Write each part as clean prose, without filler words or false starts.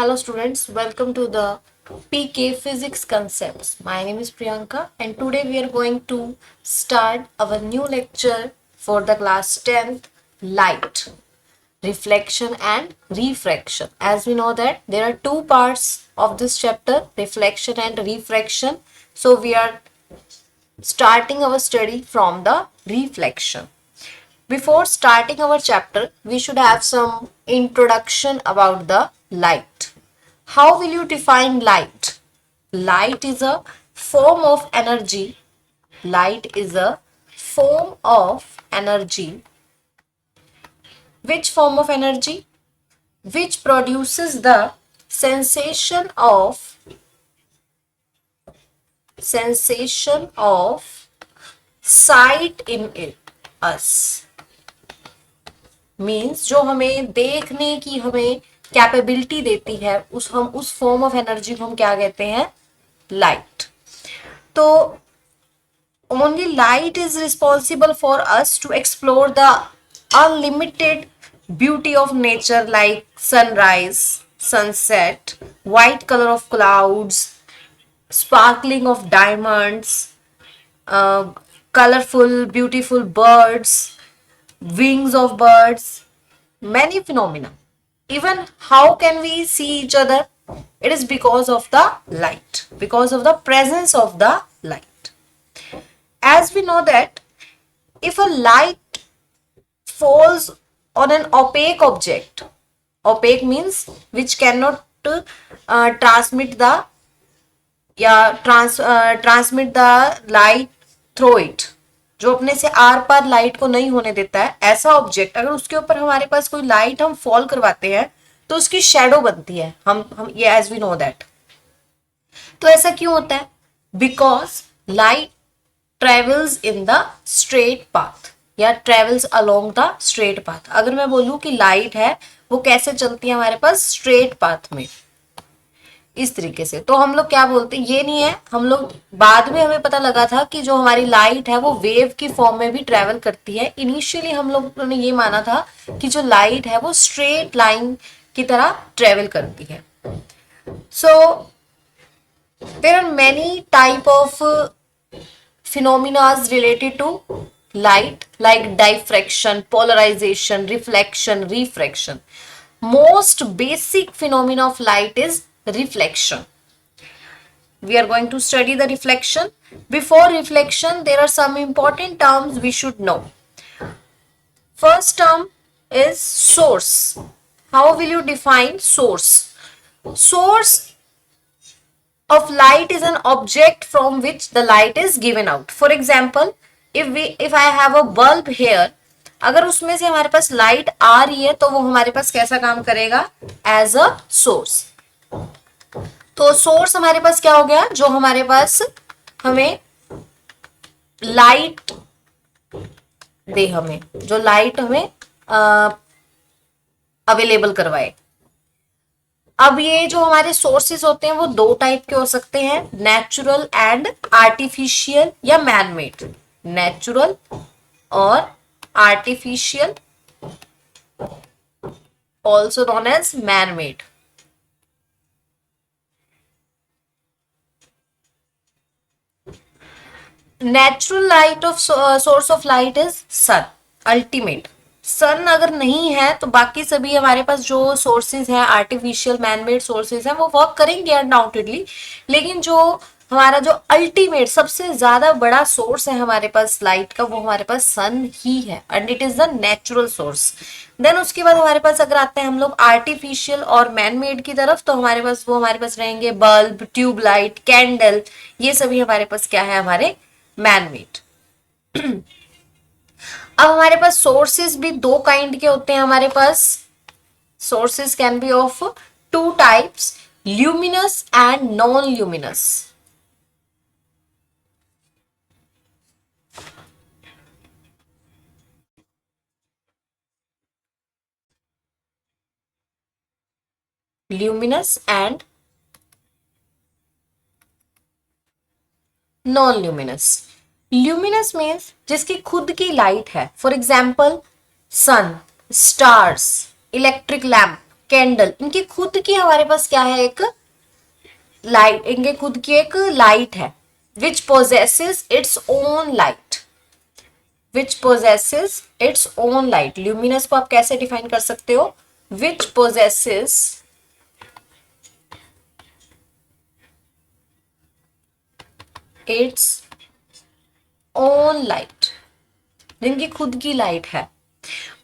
Hello students, welcome to the PK Physics Concepts. My name is Priyanka and today we are going to start our new lecture for the class 10th, light, reflection and refraction. As we know that there are two parts of this chapter, reflection and refraction. So we are starting our study from the reflection. Before starting our chapter, we should have some introduction about the light. How will you define light? Light is a form of energy. Light is a form of energy. Which form of energy? Which produces the sensation of sight in it, us. Means जो हमें देखने की हमें capability देती है उस form of energy को हम क्या कहते हैं? लाइट. तो only light is responsible for us to explore the unlimited beauty of nature like sunrise, sunset, white color of clouds, sparkling of diamonds, colorful beautiful birds, wings of birds, many phenomena. Even how can we see each other? It is because of the light, because of the presence of the light. As we know that if a light falls on an opaque object, opaque means which cannot transmit the transmit the light through it, जो अपने से are par light को नहीं होने देता है, ऐसा object अगर उसके ऊपर हमारे पास कोई लाइट हम फॉल करवाते हैं तो उसकी शेडो बनती है. हम ये एज वी नो दैट. तो ऐसा क्यों होता है? Because light travels in the straight path या travels along the straight path. अगर मैं बोलूं कि लाइट है वो कैसे चलती है हमारे पास? स्ट्रेट पाथ में, इस तरीके से. तो हम लोग क्या बोलते हैं, ये नहीं है, हम लोग बाद में हमें पता लगा था कि जो हमारी लाइट है वो वेव की फॉर्म में भी ट्रेवल करती है. इनिशियली हम लोगों ने ये माना था कि जो लाइट है वो स्ट्रेट लाइन की तरह ट्रेवल करती है. So there are many type of phenomena related to light like diffraction, polarization, reflection, refraction. Most basic phenomena of light is reflection. We are going to study the reflection. Before reflection, there are some important terms we should know. First term is source. How will you define source? Source of light is an object from which the light is given out. For example, if I have a bulb here, अगर उसमें से हमारे पास light आ रही है तो वो हमारे पास कैसा काम करेगा? As a source. तो सोर्स हमारे पास क्या हो गया? जो हमारे पास हमें लाइट दे, हमें जो लाइट हमें अवेलेबल करवाए. अब ये जो हमारे सोर्सेस होते हैं वो दो टाइप के हो सकते हैं, नेचुरल एंड आर्टिफिशियल या मैनमेड. नेचुरल और artificial, also known as manmade. Natural light of source of light is sun, ultimate. Sun अगर नहीं है तो बाकी सभी हमारे पास जो सोर्सेज हैं, आर्टिफिशियल मैनमेड सोर्सेज हैं, वो वर्क करेंगे अनडाउटेडली. लेकिन जो हमारा जो अल्टीमेट सबसे ज्यादा बड़ा सोर्स है हमारे पास लाइट का, वो हमारे पास सन ही है and it is the natural source. Then उसके बाद हमारे पास अगर आते हैं हम लोग आर्टिफिशियल और मैनमेड की तरफ, तो हमारे पास रहेंगे बल्ब, ट्यूबलाइट, कैंडल. ये सभी हमारे पास क्या है? हमारे मैनमेड. अब हमारे पास सोर्सेज भी दो काइंड के होते हैं. हमारे पास sources can be of two types, luminous and non luminous. Luminous and non luminous. Luminous means जिसकी खुद की लाइट है. For example sun, stars, electric lamp, candle, इनकी खुद की हमारे पास क्या है, एक लाइट, इनके खुद की एक लाइट है, which possesses its own light, which possesses its own light. Luminous को आप कैसे डिफाइन कर सकते हो, which possesses its own light, जिनकी खुद की लाइट है।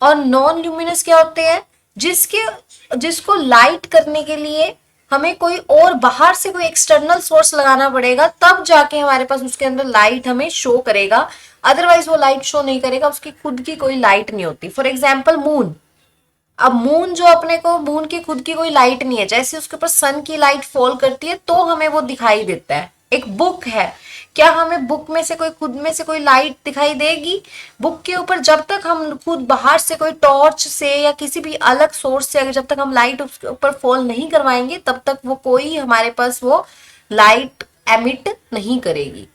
और नॉन ल्यूमिनस क्या होते हैं, जिसको लाइट करने के लिए हमें कोई और बाहर से कोई एक्सटर्नल सोर्स लगाना पड़ेगा, तब जाके हमारे पास उसके अंदर लाइट हमें शो करेगा, अदरवाइज वो लाइट शो नहीं करेगा, उसकी खुद की कोई लाइट नहीं होती। फॉर एग्जाम्पल मून, अब मून जो अपने को, मून की खुद की कोई लाइट नहीं है, जैसे उसके ऊपर सन की लाइट फॉल करती है तो हमें वो दिखाई देता है। एक बुक है, क्या हमें बुक में से कोई, खुद में से कोई लाइट दिखाई देगी? बुक के ऊपर जब तक हम खुद बाहर से कोई टॉर्च से या किसी भी अलग सोर्स से, अगर जब तक हम लाइट उसके ऊपर फॉल नहीं करवाएंगे, तब तक वो कोई हमारे पास वो लाइट एमिट नहीं करेगी।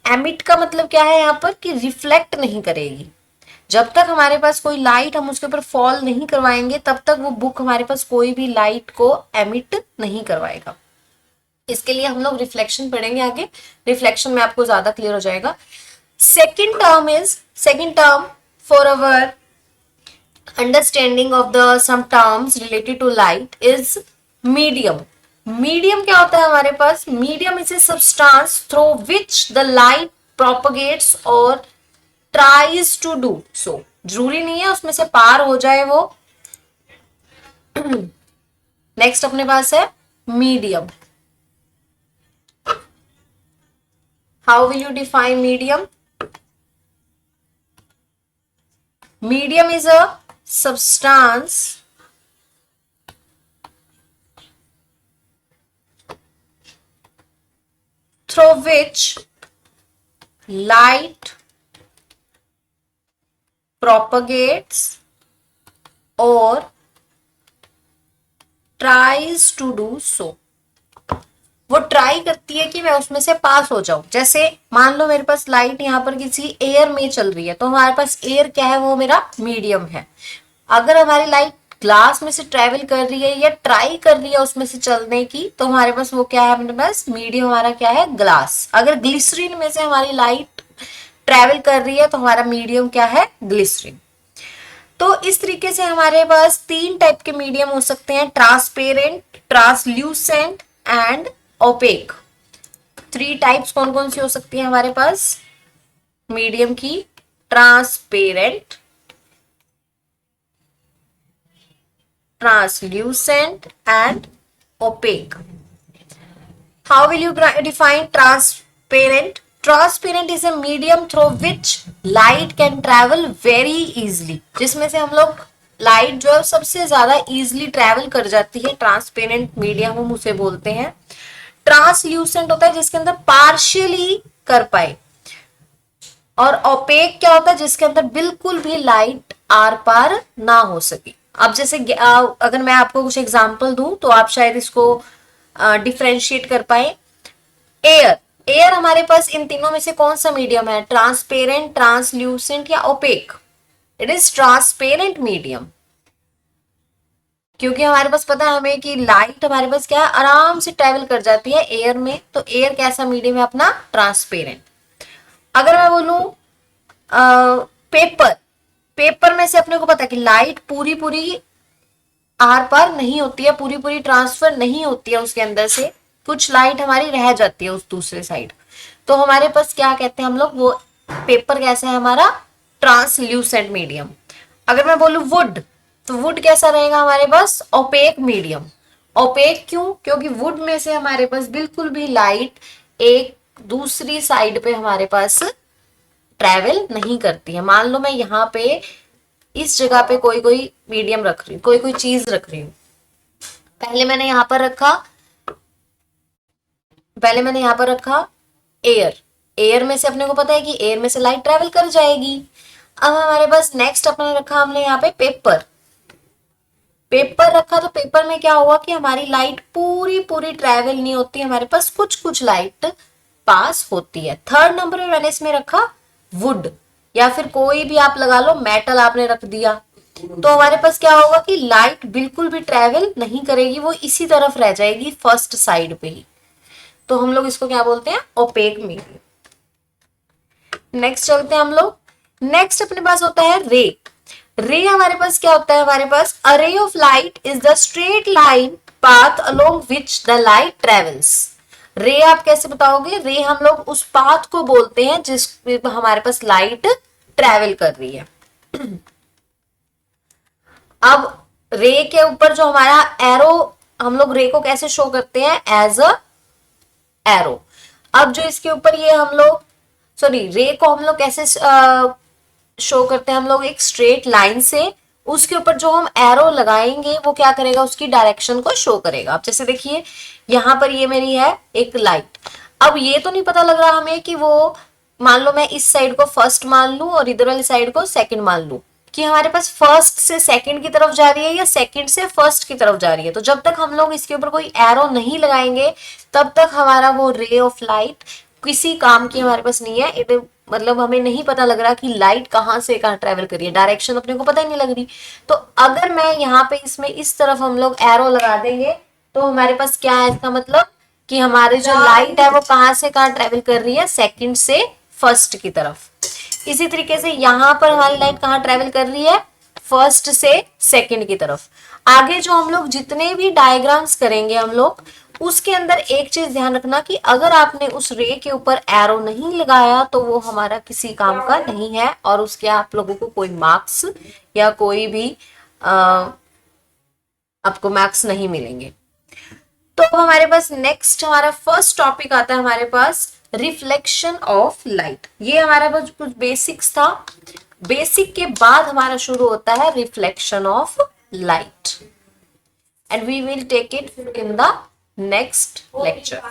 एमिट का मतलब क्या है यहाँ पर, कि रिफ्लेक्ट नहीं करेगी। जब तक हमारे पास कोई लाइट हम उसके ऊपर फॉल नहीं करवाएंगे, तब तक वो बुक हमारे पास कोई भी लाइट को एमिट नहीं करवाएगा। इसके लिए हम लोग रिफ्लेक्शन पढ़ेंगे आगे, रिफ्लेक्शन में आपको ज्यादा क्लियर हो जाएगा। Second term for our understanding of the some terms related to light is medium. Medium क्या होता है हमारे पास, medium is a substance through which the light propagates और ट्राइज टू डू सो। जरूरी नहीं है उसमें से पार हो जाए वो। नेक्स्ट अपने पास है medium. How will you define medium? Medium is a substance through which light propagates or tries to do so। वो ट्राई करती है कि मैं उसमें से पास हो जाऊं। जैसे मान लो मेरे पास लाइट यहाँ पर किसी एयर में चल रही है, तो हमारे पास एयर क्या है, वो मेरा मीडियम है। अगर हमारी लाइट ग्लास में से ट्रेवल कर रही है या ट्राई कर रही है उसमें से चलने की, तो हमारे पास वो क्या है, हमारे पास मीडियम हमारा क्या है, ग्लास। अगर ग्लिसरीन में से हमारी लाइट ट्रेवल कर रही है तो हमारा मीडियम क्या है, ग्लिसरीन। तो इस तरीके से हमारे पास 3 टाइप के मीडियम हो सकते हैं, transparent, translucent and opaque. 3 types कौन कौन सी हो सकती है हमारे पास मीडियम की? Transparent, translucent and opaque. How will you define transparent? Transparent is a medium through which light can travel very easily, जिसमें से हम लोग लाइट जो है सबसे ज्यादा इजिली ट्रेवल कर जाती है, ट्रांसपेरेंट मीडियम हम उसे बोलते हैं। ट्रांसल्यूसेंट होता है जिसके अंदर पार्शियली कर पाए, और ओपेक क्या होता है, जिसके अंदर बिल्कुल भी लाइट आर पार ना हो सके। अब जैसे अगर मैं आपको कुछ एग्जांपल दूं तो आप शायद इसको डिफरेंशिएट कर पाए। एयर, एयर हमारे पास इन तीनों में से कौन सा मीडियम है, ट्रांसपेरेंट, ट्रांसल्यूसेंट या opaque? It is transparent medium, क्योंकि हमारे पास पता है हमें कि लाइट हमारे पास क्या है, आराम से ट्रेवल कर जाती है एयर में। तो एयर कैसा मीडियम है अपना, ट्रांसपेरेंट। अगर मैं बोलूं पेपर, पेपर में से अपने को पता है कि लाइट पूरी पूरी आर पार नहीं होती है, पूरी पूरी ट्रांसफर नहीं होती है उसके अंदर से, कुछ लाइट हमारी रह जाती है उस दूसरे साइड। तो हमारे पास क्या कहते हैं हम लोग, वो पेपर कैसा है हमारा, ट्रांसल्यूसेंट मीडियम। अगर मैं बोलूं वुड, तो वुड कैसा रहेगा हमारे पास, ओपेक मीडियम। ओपेक क्यों, क्योंकि वुड में से हमारे पास बिल्कुल भी लाइट एक दूसरी साइड पे हमारे पास ट्रेवल नहीं करती है। मान लो मैं यहाँ पे इस जगह पे कोई कोई मीडियम रख रही हूँ, कोई कोई चीज रख रही हूँ। पहले मैंने यहाँ पर रखा एयर। एयर में से अपने को पता है कि एयर में से लाइट ट्रेवल कर जाएगी। अब हमारे पास नेक्स्ट हमने रखा यहाँ पे पेपर। पेपर रखा तो पेपर में क्या हुआ कि हमारी लाइट पूरी पूरी ट्रेवल नहीं होती, हमारे पास कुछ कुछ लाइट पास होती है। थर्ड नंबर पे मैंने इसमें रखा वुड, या फिर कोई भी आप लगा लो, मेटल आपने रख दिया। तो हमारे पास क्या होगा कि लाइट बिल्कुल भी ट्रेवल नहीं करेगी, वो इसी तरफ रह जाएगी फर्स्ट साइड पे ही। तो हम लोग इसको क्या बोलते हैं, ओपेक मीडियम। नेक्स्ट चलते हैं हम लोग। नेक्स्ट अपने पास होता है रे। रे हमारे पास क्या होता है, हमारे पास a ray of light is the straight line path along which the light travels. Ray आप कैसे बताओगे, रे हम लोग उस पाथ को बोलते हैं जिस पे हमारे पास लाइट ट्रेवल कर रही है। अब रे के ऊपर जो हमारा एरो, हम लोग रे को कैसे शो करते हैं, एज अ एरो। अब जो इसके ऊपर ये हम लोग, सॉरी, रे को हम लोग कैसे शो करते हैं, हम लोग एक स्ट्रेट लाइन से, उसके ऊपर जो हम एरो लगाएंगे वो क्या करेगा, उसकी डायरेक्शन को शो करेगा। अब जैसे देखिए यहां पर ये मेरी है एक लाइट। अब ये तो नहीं पता लग रहा हमें कि वो, मान लो मैं इस साइड को फर्स्ट मान लूं और इधर वाली साइड को सेकंड मान लूं, कि हमारे पास फर्स्ट से सेकंड की तरफ जा रही है या सेकंड से फर्स्ट की तरफ जा रही है। तो जब तक हम लोग इसके ऊपर कोई एरो नहीं लगाएंगे तब तक हमारा वो रे ऑफ लाइट किसी काम की हमारे पास नहीं है। इट मतलब हमें नहीं पता लग रहा कि लाइट कहाँ से कहाँ ट्रेवल कर रही है, डायरेक्शन अपने को पता ही नहीं लग रही। तो अगर मैं यहाँ पे इसमें इस तरफ हम लोग एरो लगा देंगे तो हमारे पास क्या है, इसका मतलब कि हमारी जो लाइट है वो कहाँ से कहाँ ट्रेवल कर रही है, सेकंड से फर्स्ट की तरफ। इसी तरीके से यहाँ पर हमारी लाइट कहाँ ट्रेवल कर रही है, फर्स्ट से सेकंड की तरफ। आगे जो हम लोग जितने भी डायग्राम्स करेंगे हम लोग, उसके अंदर एक चीज ध्यान रखना कि अगर आपने उस रे के ऊपर एरो नहीं लगाया तो वो हमारा किसी काम का नहीं है और उसके आप लोगों को कोई मार्क्स या कोई भी आपको मार्क्स नहीं मिलेंगे। तो अब हमारे पास नेक्स्ट हमारा फर्स्ट टॉपिक आता है हमारे पास रिफ्लेक्शन ऑफ लाइट। ये हमारा पास कुछ बेसिक्स था। बेसिक के बाद हमारा शुरू होता है reflection of light, and we will take it in the next lecture.